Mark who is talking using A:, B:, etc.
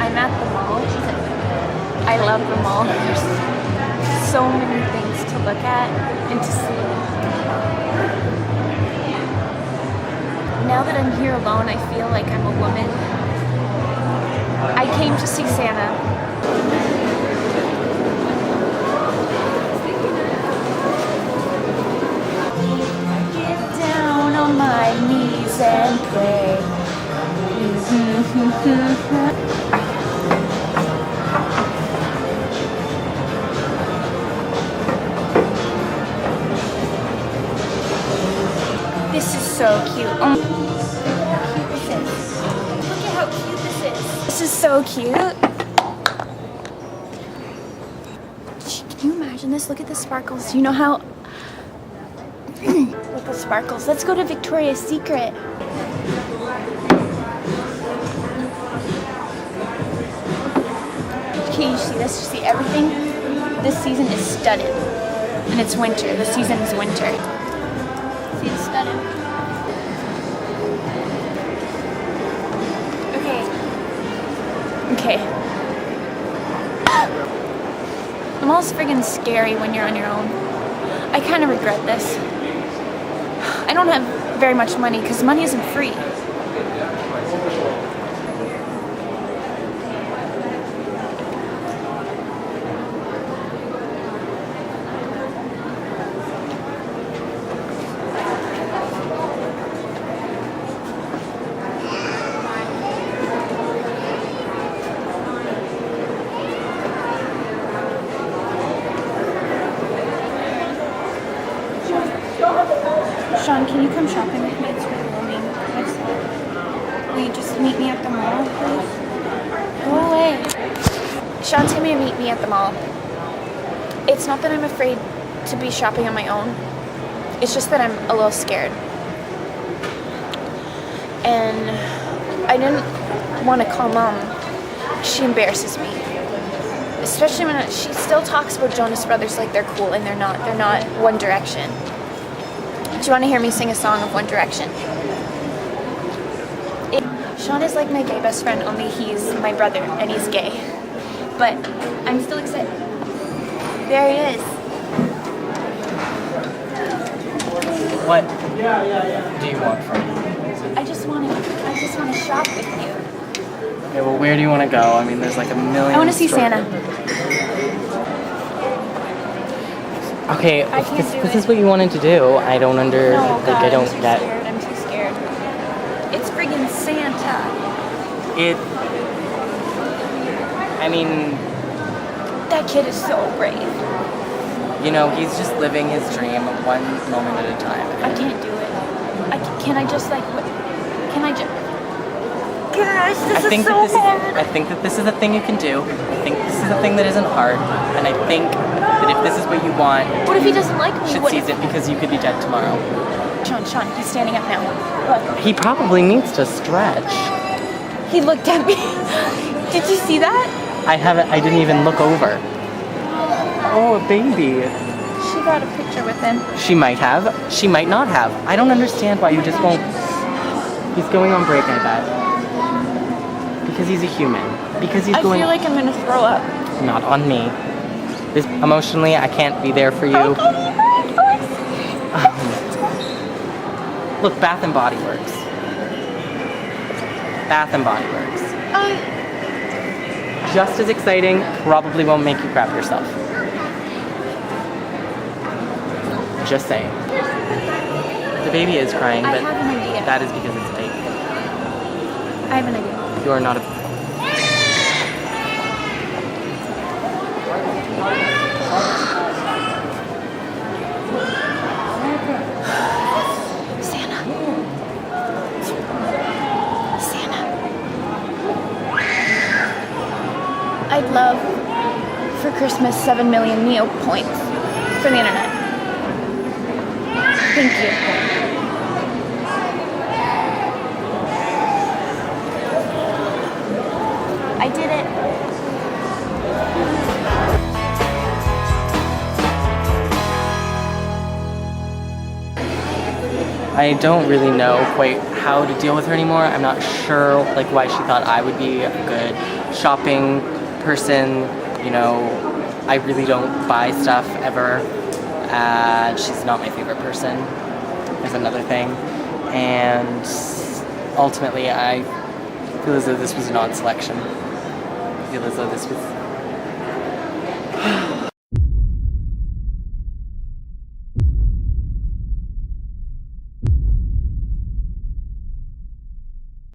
A: I'm at the mall. I love the mall. There's so many things to look at and to see. Now that I'm here alone, I feel like I'm a woman. I came to see Santa. Get down on my knees and pray. This is so cute. Look at how cute this is. This is so cute. Can you imagine this? Look at the sparkles. You know how... Look at the sparkles. Let's go to Victoria's Secret. Can you see this? You see everything? This season is studded. And it's winter. The season is winter. See, it's studded. Okay. The mall's friggin' scary when you're on your own. I kind of regret this. I don't have very much money because money isn't free. Sean, can you come shopping with me? It's really lonely. Will you just meet me at the mall, please? Go away. Sean's gonna meet me at the mall. It's not that I'm afraid to be shopping on my own. It's just that I'm a little scared. And I didn't want to call Mom. She embarrasses me. Especially when she still talks about Jonas Brothers like they're cool, and they're not. They're not One Direction. Do you want to hear me sing a song of One Direction? Sean is like my gay best friend, only he's my brother and he's gay. But I'm still excited. There he is.
B: What do you want from me?
A: I just want to shop with you.
B: Okay, well, where do you want to go? I mean, there's like a million.
A: I want to see Santa.
B: Okay,
A: I
B: if
A: can't do
B: this
A: it.
B: is what you wanted to do, I don't
A: No, God,
B: I don't
A: I'm too
B: get.
A: scared. I'm too scared. It's friggin' Santa.
B: I mean,
A: That kid is so brave.
B: you know, he's just living his dream one moment at a time.
A: I can't do it. Can I just like? Can I just? Gosh, this is so hard.
B: I think that this is a thing you can do. I think this is a thing that isn't hard, and I think that if this is what you want,
A: What if he doesn't like me?
B: should
A: What
B: seize
A: if...
B: it because you could be dead tomorrow.
A: Sean, he's standing up now. Look,
B: He probably needs to stretch.
A: he looked at me. Did you see that?
B: I didn't even look over. Oh, a baby.
A: She got a picture with him.
B: She might have. She might not have. I don't understand why you just won't. He's going on break, I bet. Because he's a human. Because he's
A: I
B: going.
A: feel like I'm gonna throw up.
B: Not on me. This emotionally, I can't be there for you. Look, Bath and Body Works. Bath and Body Works. Just as exciting. Probably won't make you crap yourself. Just saying. The baby is crying,
A: I
B: but
A: have an idea.
B: that is because it's fake.
A: I have an idea.
B: You are not a.
A: Santa. I'd love for Christmas 7 million Neo points for the internet. Thank you. I did it.
B: I don't really know quite how to deal with her anymore. I'm not sure like why she thought I would be a good shopping person. You know, I really don't buy stuff ever. She's not my favorite person. Is another thing. And ultimately, I feel as though this was an odd selection. I feel as though this was